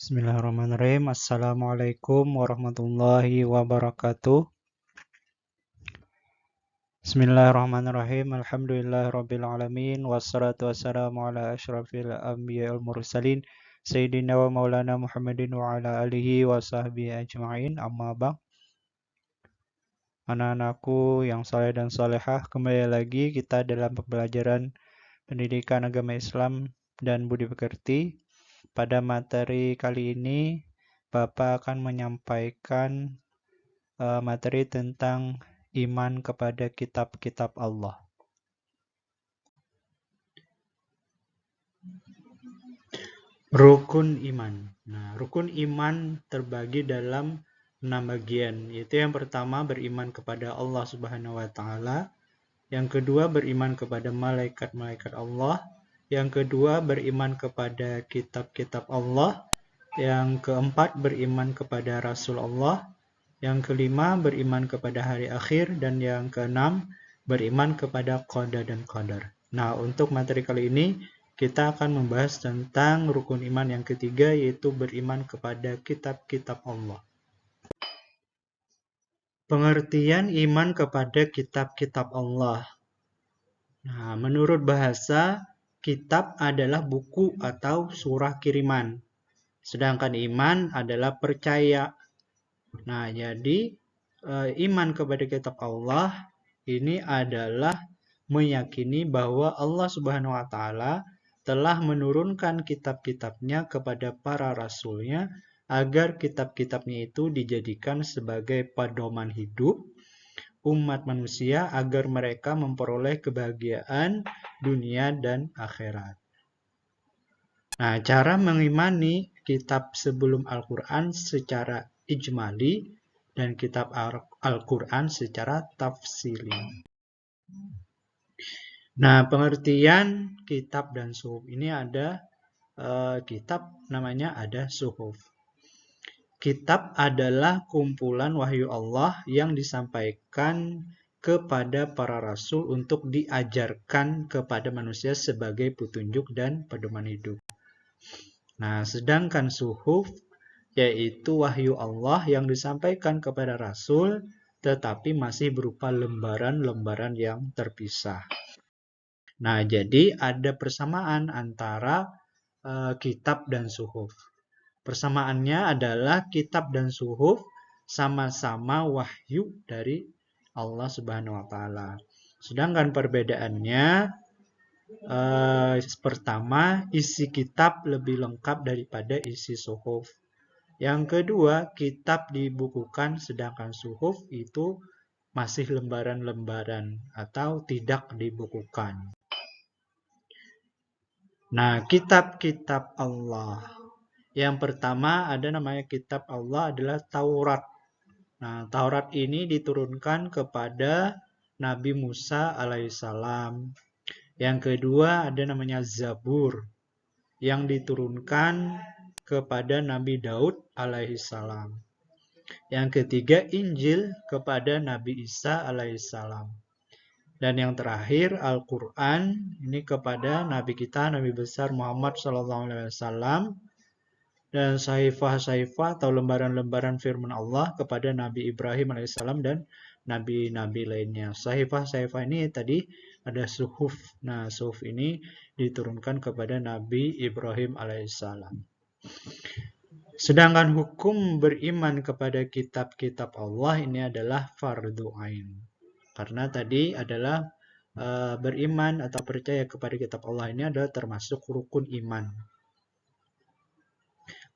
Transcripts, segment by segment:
Bismillahirrahmanirrahim. Assalamualaikum warahmatullahi wabarakatuh. Bismillahirrahmanirrahim. Alhamdulillahirabbil alamin wassalatu wassalamu ala asyrafil anbiya'i wal mursalin sayyidina wa maulana Muhammadin wa ala alihi wa sahbihi ajma'in. Amma ba'd. Anak-anakku yang saleh dan salehah, kembali lagi kita dalam pembelajaran pendidikan agama Islam dan budi pekerti. Pada materi kali ini, Bapak akan menyampaikan materi tentang iman kepada kitab-kitab Allah. Rukun iman. Nah, rukun iman terbagi dalam 6 bagian, yaitu yang pertama beriman kepada Allah Subhanahu wa taala, yang kedua beriman kepada malaikat-malaikat Allah, yang kedua beriman kepada kitab-kitab Allah, yang keempat beriman kepada Rasul Allah, yang kelima beriman kepada hari akhir, dan yang keenam beriman kepada qada dan qadar. Nah, untuk materi kali ini kita akan membahas tentang rukun iman yang ketiga, yaitu beriman kepada kitab-kitab Allah. Pengertian iman kepada kitab-kitab Allah. Nah, menurut bahasa, kitab adalah buku atau surah kiriman. Sedangkan iman adalah percaya. Nah, jadi iman kepada kitab Allah ini adalah meyakini bahwa Allah Subhanahu wa taala telah menurunkan kitab-kitabnya kepada para rasulnya agar kitab-kitabnya itu dijadikan sebagai pedoman hidup umat manusia agar mereka memperoleh kebahagiaan dunia dan akhirat. Nah, cara mengimani kitab sebelum Al-Quran secara ijmali dan kitab Al-Quran secara tafsili. Nah, pengertian kitab dan suhuf ini ada kitab namanya ada suhuf. Kitab adalah kumpulan wahyu Allah yang disampaikan kepada para rasul untuk diajarkan kepada manusia sebagai petunjuk dan pedoman hidup. Nah, sedangkan suhuf yaitu wahyu Allah yang disampaikan kepada rasul tetapi masih berupa lembaran-lembaran yang terpisah. Nah, jadi ada persamaan antara kitab dan suhuf. Persamaannya adalah kitab dan suhuf sama-sama wahyu dari Allah Subhanahu wa taala. Sedangkan perbedaannya pertama, isi kitab lebih lengkap daripada isi suhuf. Yang kedua, kitab dibukukan sedangkan suhuf itu masih lembaran-lembaran atau tidak dibukukan. Nah, kitab-kitab Allah. Yang pertama ada namanya kitab Allah adalah Taurat. Nah, Taurat ini diturunkan kepada Nabi Musa alaihissalam. Yang kedua ada namanya Zabur yang diturunkan kepada Nabi Daud alaihissalam. Yang ketiga Injil kepada Nabi Isa alaihissalam. Dan yang terakhir Al-Quran ini kepada Nabi kita, Nabi besar Muhammad SAW. Dan saifah-saifah atau lembaran-lembaran firman Allah kepada Nabi Ibrahim alaihissalam dan nabi-nabi lainnya. Saifah-saifah ini tadi ada suhuf. Nah, suhuf ini diturunkan kepada Nabi Ibrahim alaihissalam. Sedangkan hukum beriman kepada kitab-kitab Allah ini adalah fardu ain. Karena tadi adalah beriman atau percaya kepada kitab Allah ini adalah termasuk rukun iman.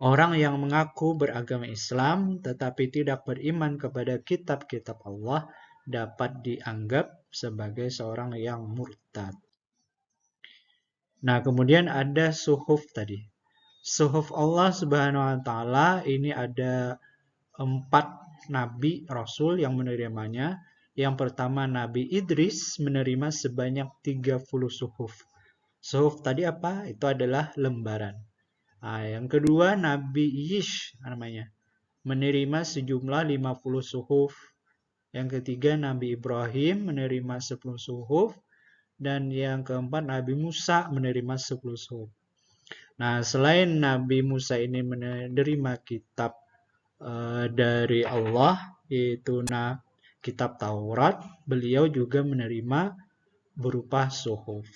Orang yang mengaku beragama Islam tetapi tidak beriman kepada kitab-kitab Allah dapat dianggap sebagai seorang yang murtad. Nah, kemudian ada suhuf tadi. Suhuf Allah Subhanahu wa taala ini ada 4 nabi rasul yang menerimanya. Yang pertama Nabi Idris menerima sebanyak 30 suhuf. Suhuf tadi apa? Itu adalah lembaran. Nah, yang kedua Nabi Yish namanya menerima sejumlah 50 suhuf. Yang ketiga Nabi Ibrahim menerima 10 suhuf. Dan yang keempat Nabi Musa menerima 10 suhuf. Nah, selain Nabi Musa ini menerima kitab dari Allah, yaitu kitab Taurat, beliau juga menerima berupa suhuf.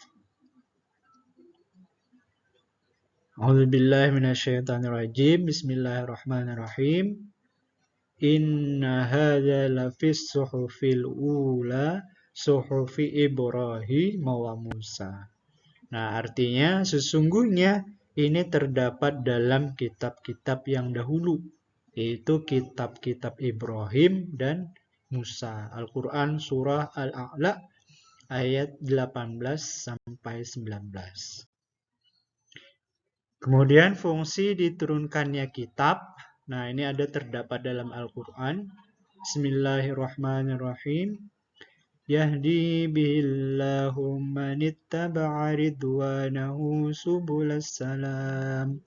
A'udzubillahi minasyaitonirrajim. Bismillahirrahmanirrahim. Inna hadza lafis suhufil ula suhufi Ibrahim wa Musa. Nah, artinya sesungguhnya ini terdapat dalam kitab-kitab yang dahulu, yaitu kitab-kitab Ibrahim dan Musa. Al-Quran Surah Al-A'la ayat 18 sampai 19. Kemudian fungsi diturunkannya kitab. Nah, ini ada terdapat dalam Al-Quran. Bismillahirrahmanirrahim. Yahdi bihillahu manittaba'a ridwanahu subulas salam.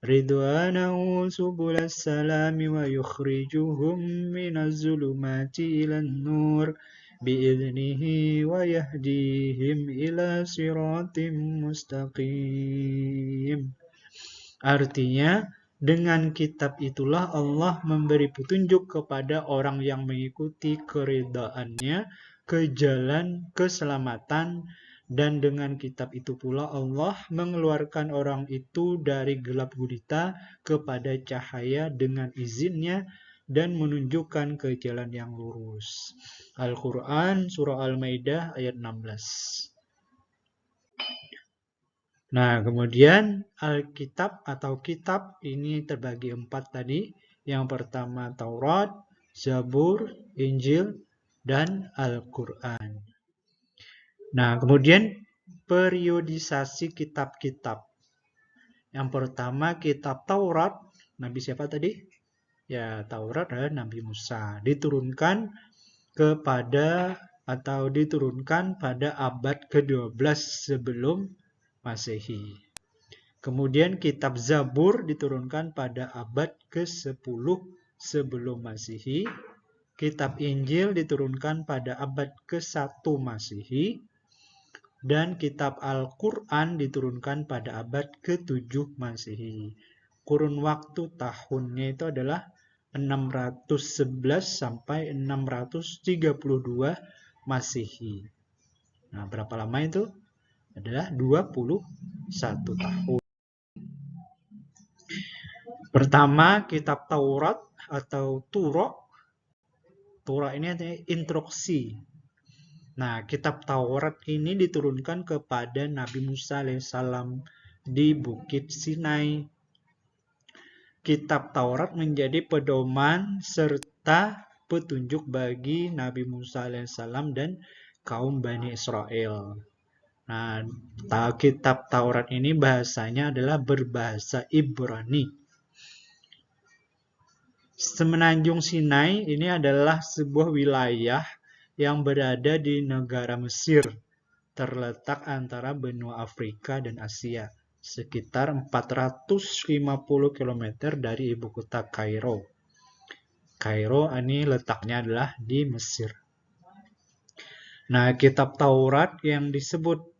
Ridwanahu subulas salam wa yukhrijuhum minaz zulumati ilan nur bi'idnihi wa yahdihim ila siratim mustaqim. Artinya, dengan kitab itulah Allah memberi petunjuk kepada orang yang mengikuti keridhaannya ke jalan keselamatan, dan dengan kitab itu pula Allah mengeluarkan orang itu dari gelap gulita kepada cahaya dengan izinnya dan menunjukkan ke jalan yang lurus. Al-Quran Surah Al-Maidah ayat 16. Nah, kemudian Alkitab atau kitab ini terbagi 4 tadi. Yang pertama Taurat, Zabur, Injil, dan Al-Quran. Nah, kemudian periodisasi kitab-kitab. Yang pertama kitab Taurat, Nabi siapa tadi? Ya, Taurat adalah Nabi Musa. Diturunkan pada abad ke-12 sebelum Masehi. Kemudian kitab Zabur diturunkan pada abad ke-10 sebelum Masehi. Kitab Injil diturunkan pada abad ke-1 Masehi. Dan kitab Al-Quran diturunkan pada abad ke-7 Masehi. Kurun waktu tahunnya itu adalah 611 sampai 632 Masehi. Nah, berapa lama itu? Adalah 21 tahun. Pertama, kitab Taurat atau Turah. Turah ini artinya instruksi. Nah, kitab Taurat ini diturunkan kepada Nabi Musa alaihissalam di Bukit Sinai. Kitab Taurat menjadi pedoman serta petunjuk bagi Nabi Musa alaihissalam dan kaum Bani Israel. Nah, kitab Taurat ini bahasanya adalah berbahasa Ibrani. Semenanjung Sinai ini adalah sebuah wilayah yang berada di negara Mesir, terletak antara benua Afrika dan Asia, sekitar 450 km dari ibu kota Kairo. Kairo ini letaknya adalah di Mesir. Nah, kitab Taurat yang disebut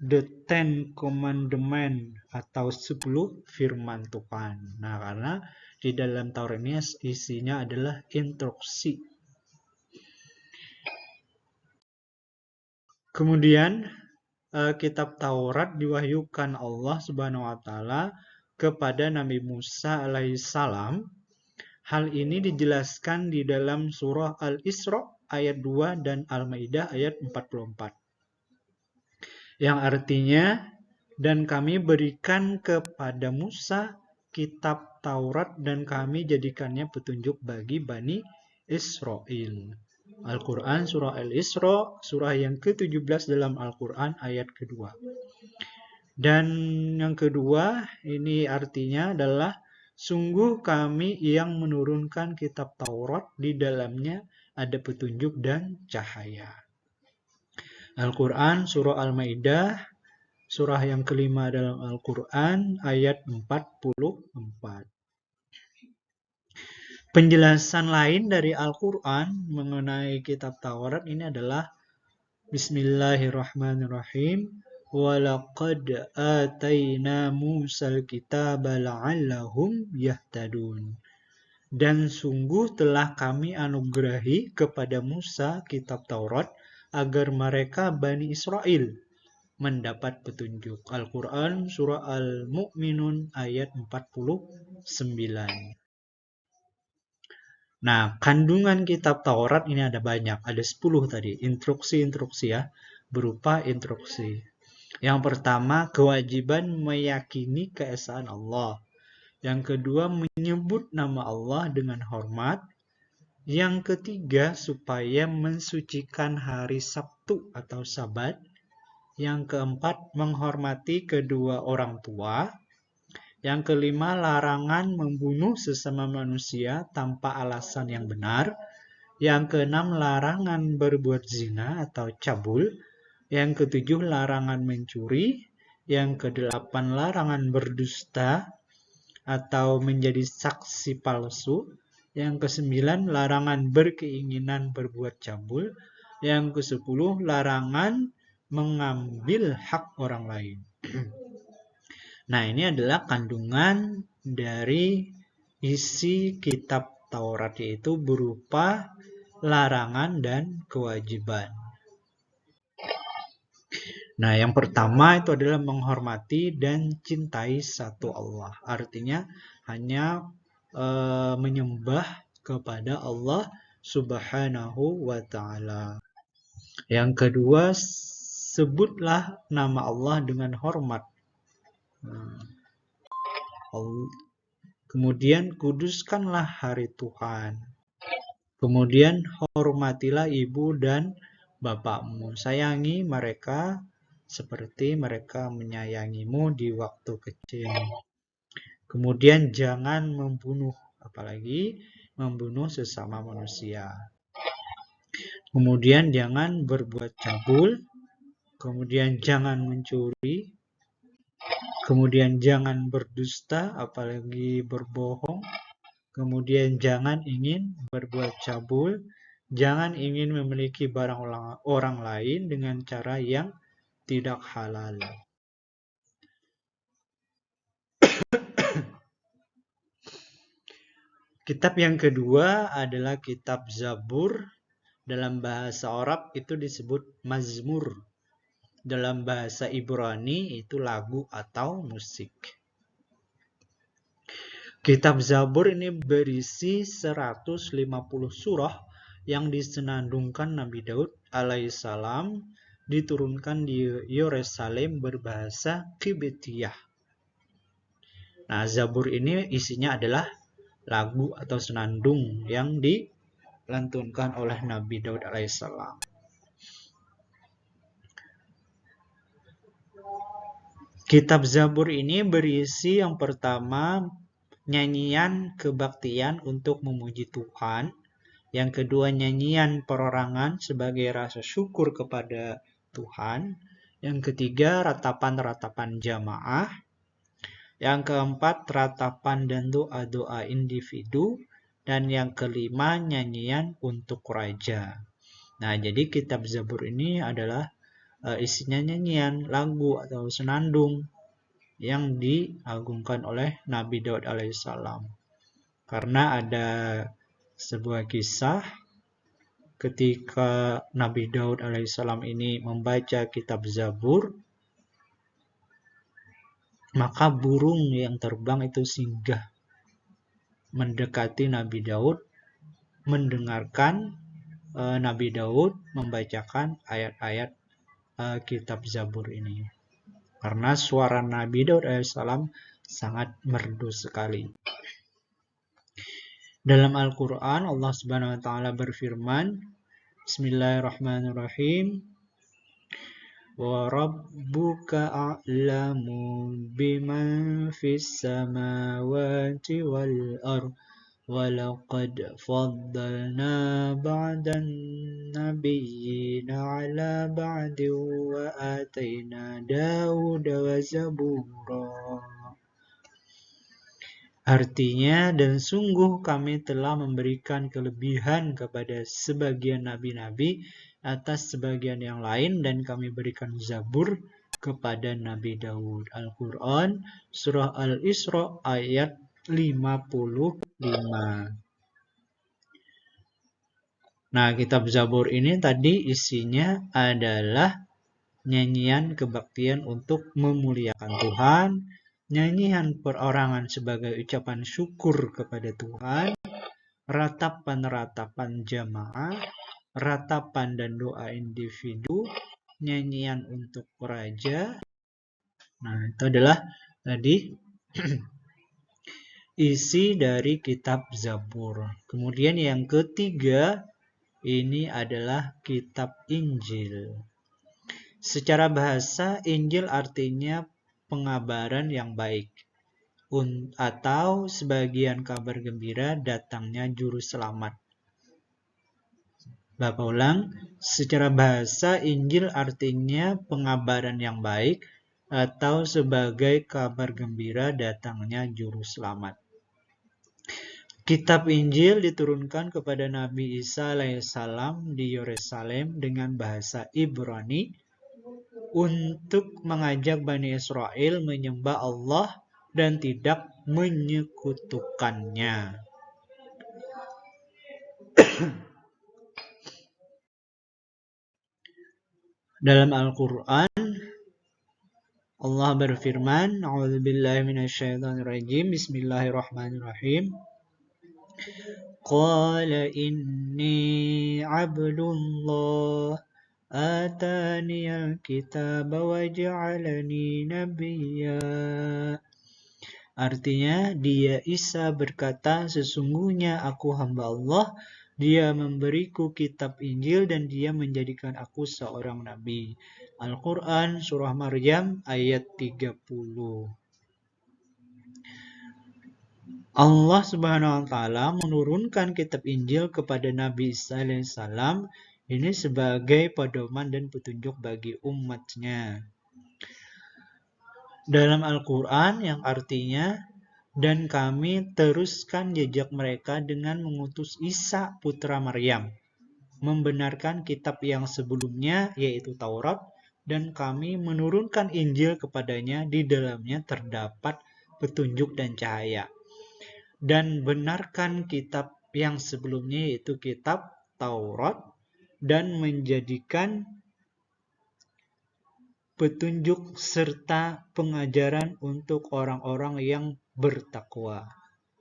The Ten Commandments atau 10 firman Tuhan. Nah, karena di dalam Taurat ini isinya adalah instruksi. Kemudian kitab Taurat diwahyukan Allah Subhanahu wa taala kepada Nabi Musa alaihissalam. Hal ini dijelaskan di dalam surah Al-Isra ayat 2 dan Al-Maidah ayat 44. Yang artinya, dan kami berikan kepada Musa kitab Taurat dan kami jadikannya petunjuk bagi Bani Israel. Al-Quran Surah Al-Isra, surah yang ke-17 dalam Al-Quran ayat kedua. Dan yang kedua, ini artinya adalah sungguh kami yang menurunkan kitab Taurat, di dalamnya ada petunjuk dan cahaya. Al-Quran Surah Al-Maidah, surah yang kelima dalam Al-Quran ayat 44. Penjelasan lain dari Al-Quran mengenai kitab Taurat ini adalah Bismillahirrahmanirrahim. وَلَقَدْ آتَيْنَا مُوسَى الْكِتَابَ لَعَلَّهُمْ يَهْتَدُونَ. Dan sungguh telah kami anugerahi kepada Musa kitab Taurat agar mereka Bani Israel mendapat petunjuk. Al-Quran surah Al-Mu'minun ayat 49. Nah, kandungan kitab Taurat ini ada banyak, ada 10 tadi, instruksi-instruksi ya, berupa instruksi. Yang pertama, kewajiban meyakini keesaan Allah. Yang kedua, menyebut nama Allah dengan hormat. Yang ketiga, supaya mensucikan hari Sabtu atau Sabat. Yang keempat, menghormati kedua orang tua. Yang kelima, larangan membunuh sesama manusia tanpa alasan yang benar. Yang keenam, larangan berbuat zina atau cabul. Yang ketujuh, larangan mencuri. Yang kedelapan, larangan berdusta atau menjadi saksi palsu. Yang kesembilan, larangan berkeinginan berbuat cabul. Yang kesepuluh, larangan mengambil hak orang lain. Nah, ini adalah kandungan dari isi kitab Taurat, yaitu berupa larangan dan kewajiban. Nah, yang pertama itu adalah menghormati dan cintai satu Allah. Artinya hanya menyembah kepada Allah Subhanahu wa ta'ala. Yang kedua, sebutlah nama Allah dengan hormat. Kemudian kuduskanlah hari Tuhan. Kemudian hormatilah ibu dan bapakmu. Sayangi mereka seperti mereka menyayangimu di waktu kecil. Kemudian jangan membunuh, apalagi membunuh sesama manusia. Kemudian jangan berbuat cabul. Kemudian jangan mencuri. Kemudian jangan berdusta, apalagi berbohong. Kemudian jangan ingin berbuat cabul. Jangan ingin memiliki barang orang lain dengan cara yang tidak halal. Kitab yang kedua adalah kitab Zabur. Dalam bahasa Arab itu disebut Mazmur. Dalam bahasa Ibrani itu lagu atau musik. Kitab Zabur ini berisi 150 surah yang disenandungkan Nabi Daud alaihissalam, diturunkan di Yerusalem berbahasa Kibetiyah. Nah, Zabur ini isinya adalah lagu atau senandung yang dilantunkan oleh Nabi Daud alaihissalam. Kitab Zabur ini berisi yang pertama nyanyian kebaktian untuk memuji Tuhan. Yang kedua, nyanyian perorangan sebagai rasa syukur kepada Tuhan. Yang ketiga, ratapan-ratapan jamaah. Yang keempat, ratapan dan doa-doa individu. Dan yang kelima, nyanyian untuk raja. Nah, jadi kitab Zabur ini adalah isinya nyanyian, lagu atau senandung yang diagungkan oleh Nabi Daud alaihissalam. Karena ada sebuah kisah ketika Nabi Daud alaihissalam ini membaca kitab Zabur, maka burung yang terbang itu singgah mendekati Nabi Daud, mendengarkan Nabi Daud membacakan ayat-ayat kitab Zabur ini. Karena suara Nabi Daud alaihissalam sangat merdu sekali. Dalam Al-Quran, Allah Subhanahu wa Ta'ala berfirman, Bismillahirrahmanirrahim, Wa rabbuka a'lamu biman fis samawati wal ard, wa laqad faddalna ba'dan nabiyyina ala ba'din wa atayna Dawuda wa Zabura. Artinya, dan sungguh kami telah memberikan kelebihan kepada sebagian nabi-nabi atas sebagian yang lain, dan kami berikan Zabur kepada Nabi Daud. Al-Quran surah Al-Isra ayat 55. Nah, kitab Zabur ini tadi isinya adalah nyanyian kebaktian untuk memuliakan Tuhan, nyanyian perorangan sebagai ucapan syukur kepada Tuhan, ratapan-ratapan jamaah, ratapan dan doa individu, nyanyian untuk raja. Nah, itu adalah tadi isi dari kitab Zabur. Kemudian yang ketiga, ini adalah kitab Injil. Secara bahasa, Injil artinya pengabaran yang baik, atau sebagian kabar gembira datangnya juru selamat. Bapak ulang, secara bahasa Injil artinya pengabaran yang baik, atau sebagai kabar gembira datangnya juru selamat. Kitab Injil diturunkan kepada Nabi Isa alaihissalam di Yerusalem dengan bahasa Ibrani untuk mengajak Bani Israel menyembah Allah dan tidak menyekutukannya. Dalam Al-Quran, Allah berfirman, A'udzubillahi minasyaitonirrajim, Bismillahirrahmanirrahim. Qala inni abdullah ataniyal kitaba wa ja'alani nabiyya. Artinya, dia Isa berkata, sesungguhnya aku hamba Allah, dia memberiku kitab Injil dan dia menjadikan aku seorang nabi. Al-Quran surah Maryam ayat 30. Allah Subhanahu wa taala menurunkan kitab Injil kepada Nabi Isa alaihissalam ini sebagai pedoman dan petunjuk bagi umatnya. Dalam Al-Quran yang artinya, dan kami teruskan jejak mereka dengan mengutus Isa putra Maryam, membenarkan kitab yang sebelumnya yaitu Taurat, dan kami menurunkan Injil kepadanya, di dalamnya terdapat petunjuk dan cahaya. Dan benarkan kitab yang sebelumnya yaitu kitab Taurat, dan menjadikan petunjuk serta pengajaran untuk orang-orang yang bertakwa.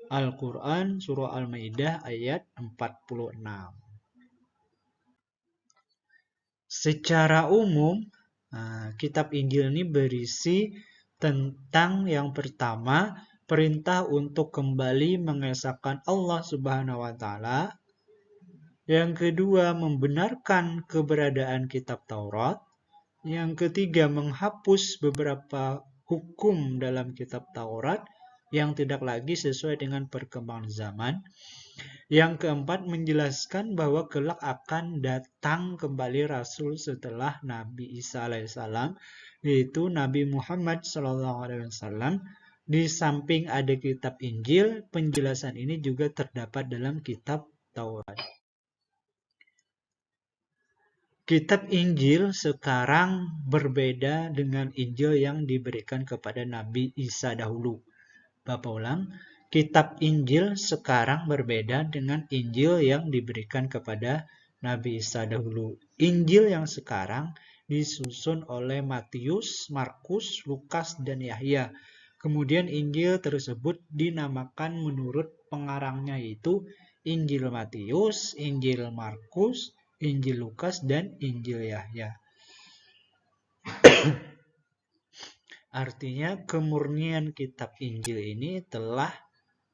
Al-Quran surah Al-Maidah ayat 46. Secara umum, kitab Injil ini berisi tentang yang pertama, perintah untuk kembali mengesahkan Allah Subhanahu wa taala. Yang kedua, membenarkan keberadaan kitab Taurat. Yang ketiga, menghapus beberapa hukum dalam kitab Taurat yang tidak lagi sesuai dengan perkembangan zaman. Yang keempat, menjelaskan bahwa kelak akan datang kembali Rasul setelah Nabi Isa alaihissalam, yaitu Nabi Muhammad SAW. Di samping ada kitab Injil, penjelasan ini juga terdapat dalam kitab Taurat. Kitab Injil sekarang berbeda dengan Injil yang diberikan kepada Nabi Isa dahulu. Bapak ulang, kitab Injil sekarang berbeda dengan Injil yang diberikan kepada Nabi Isa dahulu. Injil yang sekarang disusun oleh Matius, Markus, Lukas, dan Yahya. Kemudian Injil tersebut dinamakan menurut pengarangnya, yaitu Injil Matius, Injil Markus, Injil Lukas, dan Injil Yahya. Artinya kemurnian kitab Injil ini telah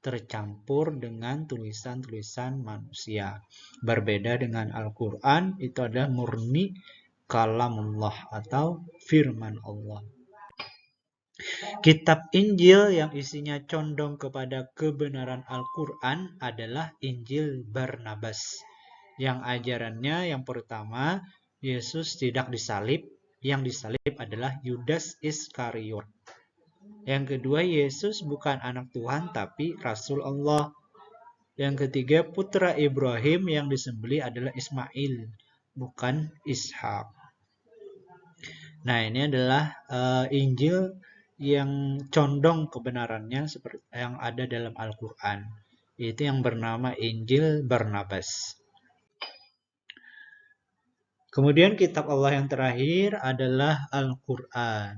tercampur dengan tulisan-tulisan manusia. Berbeda dengan Al-Quran, itu adalah murni kalamullah atau firman Allah. Kitab Injil yang isinya condong kepada kebenaran Al-Quran adalah Injil Barnabas, yang ajarannya yang pertama, Yesus tidak disalib, yang disalib adalah Yudas Iskariot. Yang kedua, Yesus bukan anak Tuhan tapi Rasul Allah. Yang ketiga, putra Ibrahim yang disembelih adalah Ismail, bukan Ishak. Nah, ini adalah Injil yang condong kebenarannya seperti yang ada dalam Al-Quran. Itu yang bernama Injil Barnabas. Kemudian kitab Allah yang terakhir adalah Al-Quran.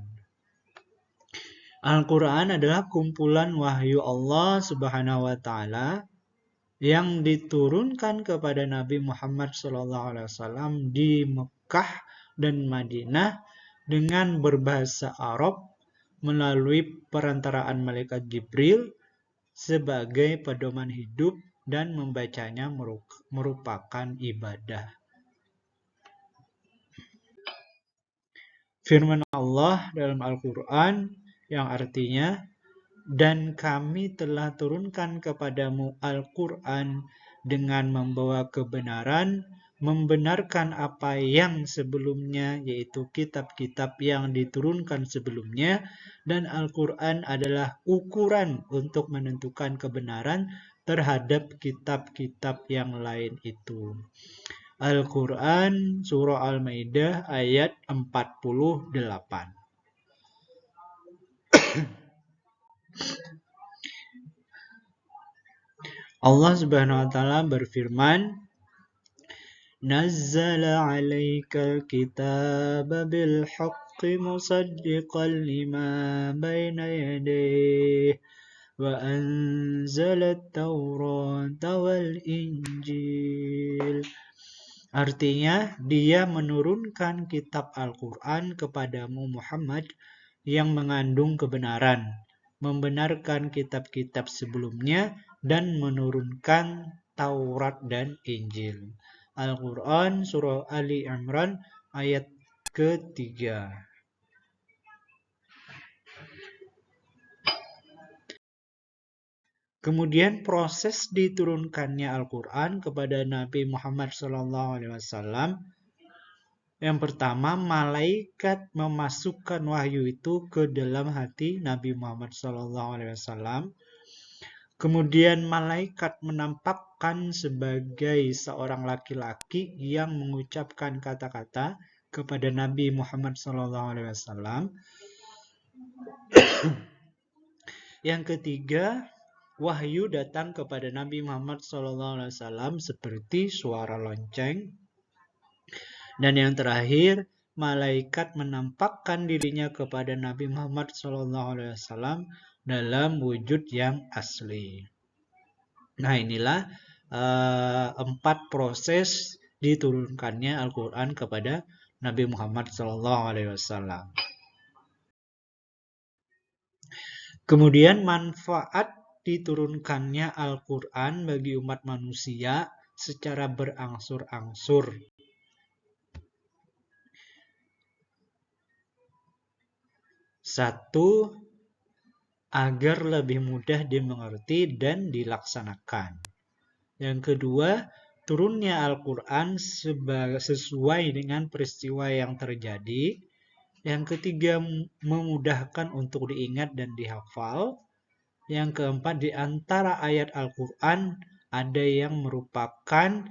Al-Quran adalah kumpulan wahyu Allah Subhanahu wa Ta'ala yang diturunkan kepada Nabi Muhammad SAW di Mekah dan Madinah dengan berbahasa Arab melalui perantaraan malaikat Jibril sebagai pedoman hidup dan membacanya merupakan ibadah. Firman Allah dalam Al-Quran yang artinya, dan kami telah turunkan kepadamu Al-Quran dengan membawa kebenaran, membenarkan apa yang sebelumnya, yaitu kitab-kitab yang diturunkan sebelumnya, dan Al-Quran adalah ukuran untuk menentukan kebenaran terhadap kitab-kitab yang lain itu. Al-Quran Surah Al-Maidah ayat 48. Allah Subhanahu wa taala berfirman, "Nazzala 'alaikal kitaba bil haqqi musaddiqan lima baina yadayhi wa anzalat Taurata wal Injil." Artinya, Dia menurunkan kitab Al-Quran kepadamu Muhammad yang mengandung kebenaran, membenarkan kitab-kitab sebelumnya, dan menurunkan Taurat dan Injil. Al-Quran Surah Ali Imran ayat ketiga. Kemudian proses diturunkannya Al-Quran kepada Nabi Muhammad SAW. Yang pertama, malaikat memasukkan wahyu itu ke dalam hati Nabi Muhammad SAW. Kemudian malaikat menampakkan sebagai seorang laki-laki yang mengucapkan kata-kata kepada Nabi Muhammad SAW. Yang ketiga, wahyu datang kepada Nabi Muhammad SAW seperti suara lonceng. Dan yang terakhir, malaikat menampakkan dirinya kepada Nabi Muhammad SAW dalam wujud yang asli. Nah, inilah 4 proses diturunkannya Al-Quran kepada Nabi Muhammad SAW. Kemudian manfaat diturunkannya Al-Quran bagi umat manusia secara berangsur-angsur. Satu, agar lebih mudah dimengerti dan dilaksanakan. Yang kedua, turunnya Al-Quran sesuai dengan peristiwa yang terjadi. Yang ketiga, memudahkan untuk diingat dan dihafal. Yang keempat, di antara ayat Al-Quran ada yang merupakan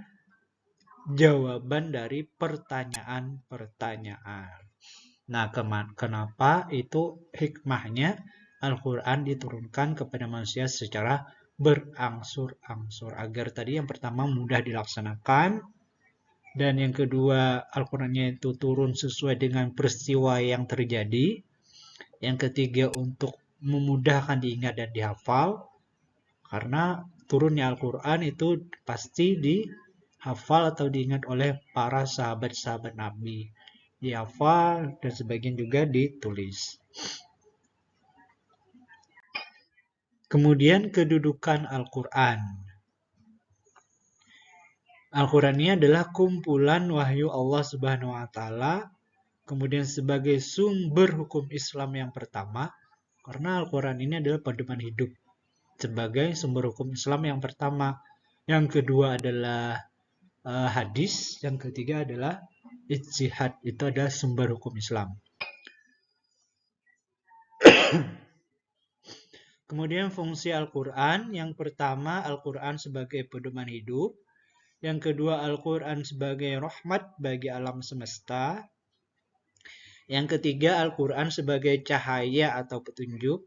jawaban dari pertanyaan-pertanyaan. Nah, kenapa itu hikmahnya Al-Quran diturunkan kepada manusia secara berangsur-angsur, agar tadi yang pertama mudah dilaksanakan, dan yang kedua Al-Qurannya itu turun sesuai dengan peristiwa yang terjadi, yang ketiga untuk memudahkan diingat dan dihafal, karena turunnya Al-Quran itu pasti dihafal atau diingat oleh para sahabat-sahabat Nabi, dihafal dan sebagian juga ditulis. Kemudian kedudukan Al-Quran. Al-Quran ini adalah kumpulan wahyu Allah Subhanahu wa taala, kemudian sebagai sumber hukum Islam yang pertama, karena Al-Quran ini adalah pedoman hidup sebagai sumber hukum Islam yang pertama. Yang kedua adalah hadis, yang ketiga adalah ijtihad, itu adalah sumber hukum Islam. Kemudian fungsi Al-Quran, yang pertama Al-Quran sebagai pedoman hidup, yang kedua Al-Quran sebagai rahmat bagi alam semesta, Yang ketiga, Al-Quran sebagai cahaya atau petunjuk.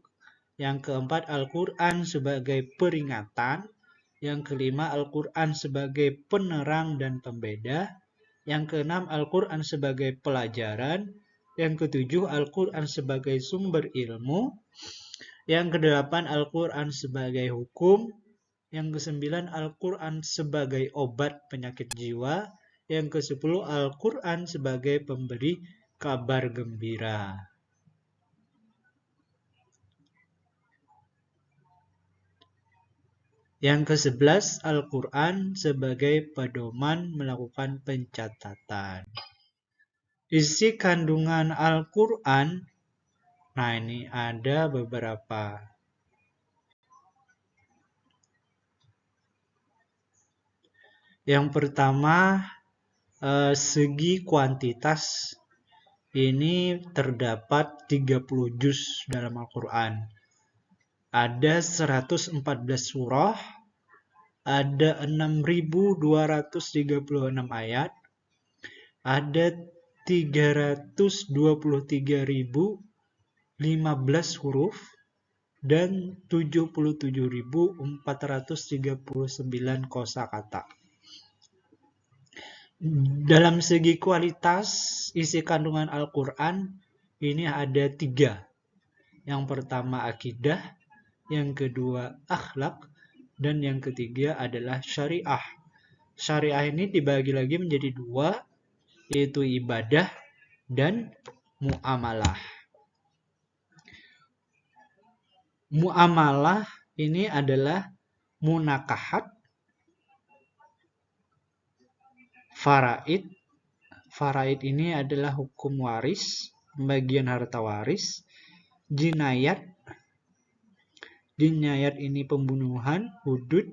Yang keempat, Al-Quran sebagai peringatan. Yang kelima, Al-Quran sebagai penerang dan pembeda. Yang keenam, Al-Quran sebagai pelajaran. Yang ketujuh, Al-Quran sebagai sumber ilmu. Yang kedelapan, Al-Quran sebagai hukum. Yang kesembilan, Al-Quran sebagai obat penyakit jiwa. Yang kesepuluh, Al-Quran sebagai pemberi kabar gembira. Yang ke-11, Al-Quran sebagai pedoman melakukan pencatatan. Isi kandungan Al-Quran, nah ini ada beberapa. Yang pertama, segi kuantitas, ini terdapat 30 juz dalam Al-Quran. Ada 114 surah, ada 6.236 ayat, ada 323.015 huruf, dan 77.439 kosakata. Dalam segi kualitas, isi kandungan Al-Quran ini ada 3. Yang pertama akidah, yang kedua akhlak, dan yang ketiga adalah syariah. Syariah ini dibagi lagi menjadi 2, yaitu ibadah dan muamalah. Muamalah ini adalah munakahat, faraid. Faraid ini adalah hukum waris, pembagian harta waris. Jinayat. Jinayat ini pembunuhan, hudud,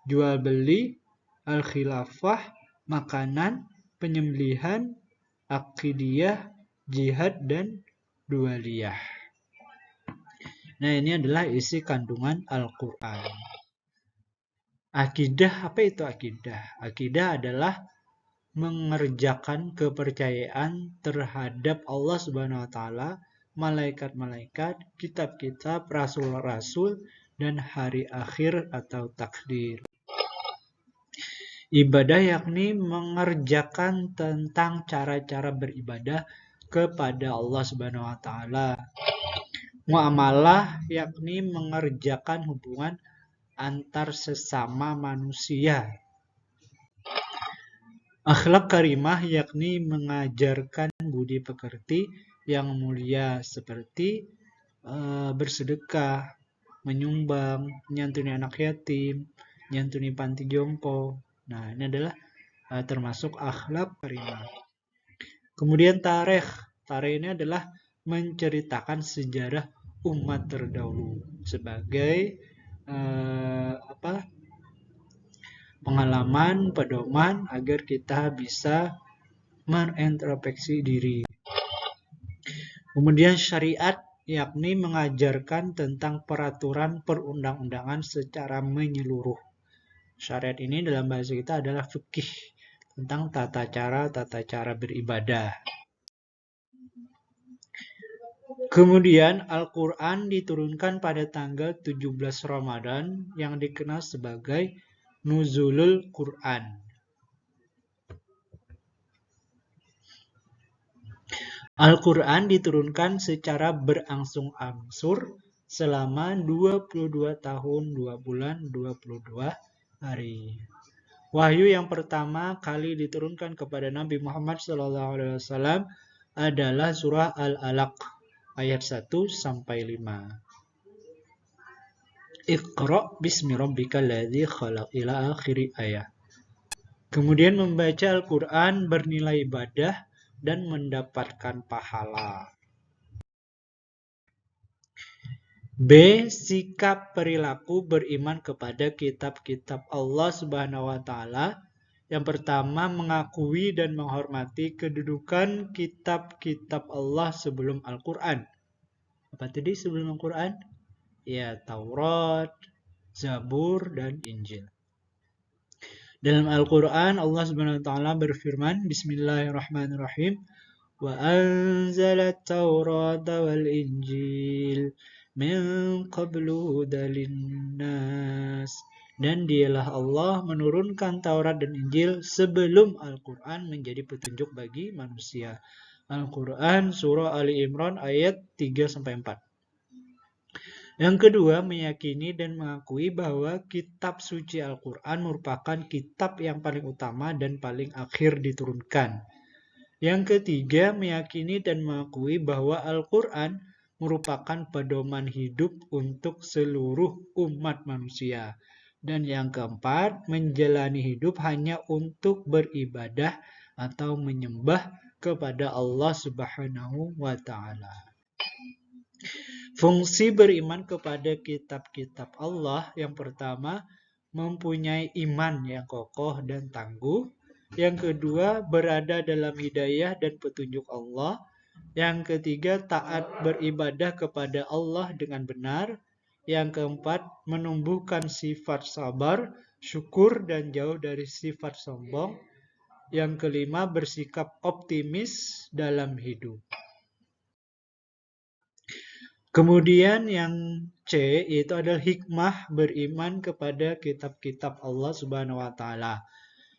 jual beli, al-khilafah, makanan, penyembelihan, akidiyah, jihad, dan dualiyah. Nah, ini adalah isi kandungan Al-Quran. Akidah, apa itu akidah? Akidah adalah mengerjakan kepercayaan terhadap Allah Subhanahu wa taala, malaikat-malaikat, kitab-kitab, rasul-rasul, dan hari akhir atau takdir. Ibadah yakni mengerjakan tentang cara-cara beribadah kepada Allah Subhanahu wa taala. Muamalah yakni mengerjakan hubungan antar sesama manusia. Akhlak karimah yakni mengajarkan budi pekerti yang mulia seperti bersedekah, menyumbang, menyantuni anak yatim, menyantuni panti jompo. Nah, ini adalah termasuk akhlak karimah. Kemudian tarikh. Tarikh ini adalah menceritakan sejarah umat terdahulu sebagai pengalaman, pedoman agar kita bisa mengintrospeksi diri. Kemudian syariat yakni mengajarkan tentang peraturan perundang-undangan secara menyeluruh. Syariat ini dalam bahasa kita adalah fikih, tentang tata cara beribadah. Kemudian Al-Quran diturunkan pada tanggal 17 Ramadan yang dikenal sebagai Nuzulul Quran. Al-Quran diturunkan secara berangsur-angsur selama 22 tahun, 2 bulan, 22 hari. Wahyu yang pertama kali diturunkan kepada Nabi Muhammad SAW adalah surah Al-Alaq ayat 1 sampai 5. Iqra bismi rabbikal ladzi khalaq ila akhiri ayat. Kemudian membaca Al-Quran bernilai ibadah dan mendapatkan pahala. B. Sikap perilaku beriman kepada kitab-kitab Allah Subhanahu wa taala. Yang pertama, mengakui dan menghormati kedudukan kitab-kitab Allah sebelum Al-Quran. Apa tadi sebelum Al-Quran? Ya, Taurat, Zabur, dan Injil. Dalam Al-Quran, Allah Subhanahu wa taala berfirman, Bismillahirrahmanirrahim, وأنزل التوراة والإنجيل من قبل هدى للناس. Dan dialah Allah menurunkan Taurat dan Injil sebelum Al-Quran menjadi petunjuk bagi manusia. Al-Quran Surah Ali Imran ayat 3-4. Yang kedua, meyakini dan mengakui bahwa kitab suci Al-Quran merupakan kitab yang paling utama dan paling akhir diturunkan. Yang ketiga, meyakini dan mengakui bahwa Al-Quran merupakan pedoman hidup untuk seluruh umat manusia. Dan yang keempat, menjalani hidup hanya untuk beribadah atau menyembah kepada Allah Subhanahu wa Ta'ala. Fungsi beriman kepada kitab-kitab Allah yang pertama, mempunyai iman yang kokoh dan tangguh. Yang kedua, berada dalam hidayah dan petunjuk Allah. Yang ketiga, taat beribadah kepada Allah dengan benar. Yang keempat, menumbuhkan sifat sabar, syukur, dan jauh dari sifat sombong. Yang kelima, bersikap optimis dalam hidup. Kemudian yang C, yaitu adalah hikmah beriman kepada kitab-kitab Allah Subhanahu wa Ta'ala.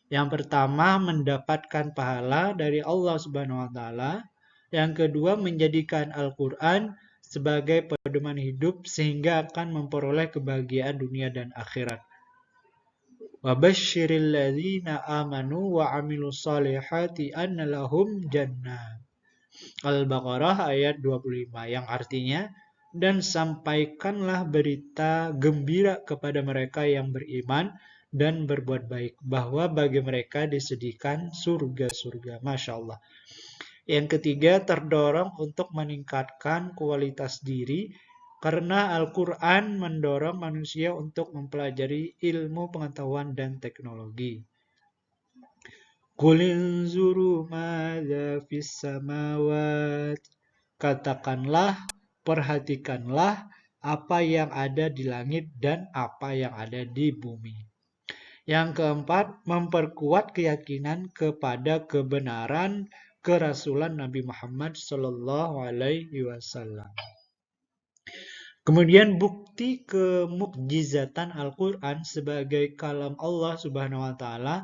Yang pertama, mendapatkan pahala dari Allah Subhanahu wa Ta'ala. Yang kedua, menjadikan Al-Quran sebagai pedoman hidup sehingga akan memperoleh kebahagiaan dunia dan akhirat. Wabashshiril ladzina amanu wa 'amilus shalihati anna lahum jannah. Al-Baqarah ayat 25 yang artinya, dan sampaikanlah berita gembira kepada mereka yang beriman dan berbuat baik, bahwa bagi mereka disediakan surga-surga. Masya Allah. Yang ketiga, terdorong untuk meningkatkan kualitas diri, karena Al-Quran mendorong manusia untuk mempelajari ilmu pengetahuan dan teknologi. Qul inzuru madza fis samawat. Katakanlah, perhatikanlah apa yang ada di langit dan apa yang ada di bumi. Yang keempat, memperkuat keyakinan kepada kebenaran kerasulan Nabi Muhammad Sallallahu Alaihi Wasallam. Kemudian bukti kemukjizatan Al-Quran sebagai kalam Allah Subhanahu Wa Taala.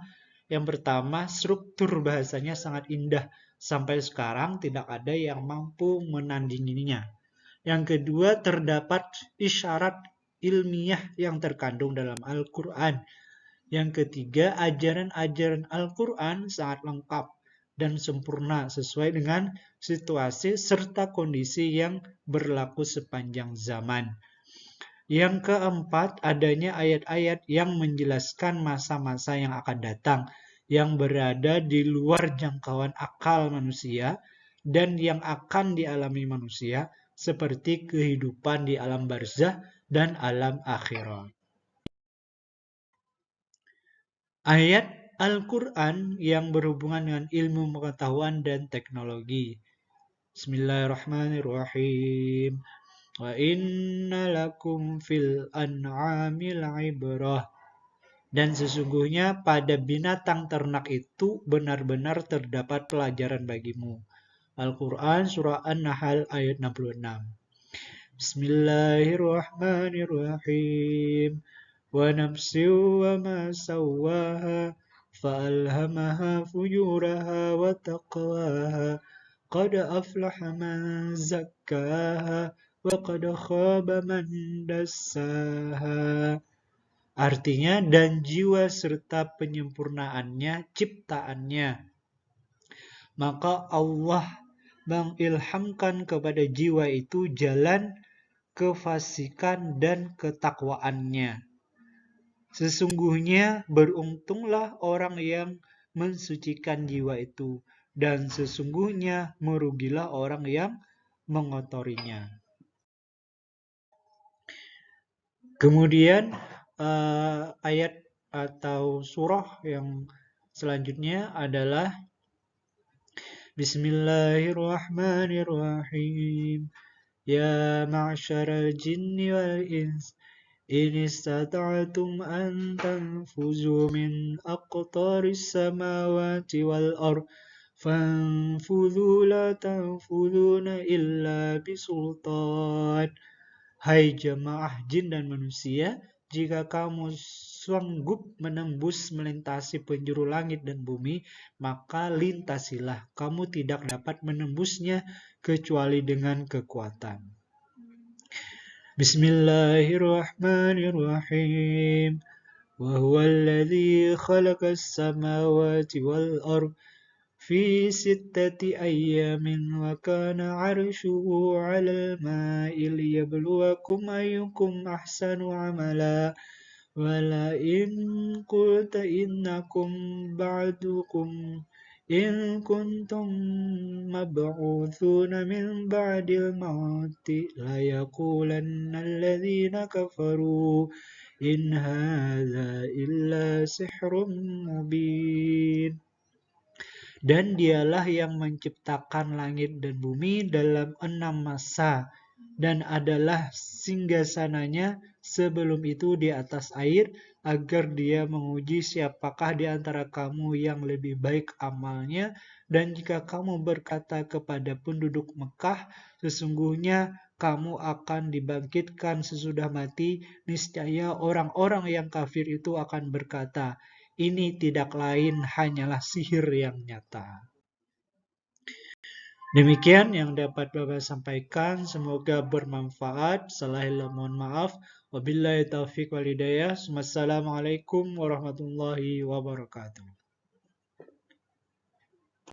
Yang pertama, struktur bahasanya sangat indah. Sampai sekarang tidak ada yang mampu menandinginya. Yang kedua, terdapat isyarat ilmiah yang terkandung dalam Al-Quran. Yang ketiga, ajaran-ajaran Al-Quran sangat lengkap dan sempurna sesuai dengan situasi serta kondisi yang berlaku sepanjang zaman. Yang keempat, adanya ayat-ayat yang menjelaskan masa-masa yang akan datang, yang berada di luar jangkauan akal manusia dan yang akan dialami manusia, seperti kehidupan di alam barzah dan alam akhirat. Ayat Al-Quran yang berhubungan dengan ilmu pengetahuan dan teknologi. Bismillahirrahmanirrahim. Wa inna lakum fil an'ami la'ibrah. Dan sesungguhnya pada binatang ternak itu benar-benar terdapat pelajaran bagimu. Al-Quran Surah An-Nahl ayat 66. Bismillahirrahmanirrahim. Wa nafsin wa ma sawwaha fa'alhamaha fujuraha wa taqwaha qad aflaha man zakkaha wa qad khaba man dassaha. Artinya, dan jiwa serta penyempurnaannya, ciptaannya. Maka Allah mengilhamkan kepada jiwa itu jalan kefasikan dan ketakwaannya. Sesungguhnya beruntunglah orang yang mensucikan jiwa itu, dan sesungguhnya merugilah orang yang mengotorinya. Kemudian ayat atau surah yang selanjutnya adalah Bismillahirrahmanirrahim. Ya ma'syaral jinni wal ins in istata'tum an tanfuzu min aqtaris samawati wal ard فانفذوا لا تنفذون إلا بسلطان. Hai jemaah jin dan manusia, jika kamu sanggup menembus melintasi penjuru langit dan bumi, maka lintasilah. Kamu tidak dapat menembusnya kecuali dengan kekuatan. Bismillahirrahmanirrahim. وهو الذي خلق السماوات والأرض في 6 أيام وكان عرشه على الماء ليبلوكم أيكم أحسن عملا ولئن قلت إنكم بعدكم إن كنتم مبعوثون من بعد الموت ليقولن الذين كفروا إن هذا إلا سحر مبين. Dan dialah yang menciptakan langit dan bumi dalam 6 masa dan adalah singgasananya sebelum itu di atas air agar dia menguji siapakah di antara kamu yang lebih baik amalnya. Dan jika kamu berkata kepada penduduk Mekah, sesungguhnya kamu akan dibangkitkan sesudah mati, niscaya orang-orang yang kafir itu akan berkata, ini tidak lain hanyalah sihir yang nyata. Demikian yang dapat Bapak sampaikan, semoga bermanfaat. Salahillah mohon maaf. Wabillahi taufiq wal hidayah. Wassalamualaikum warahmatullahi wabarakatuh.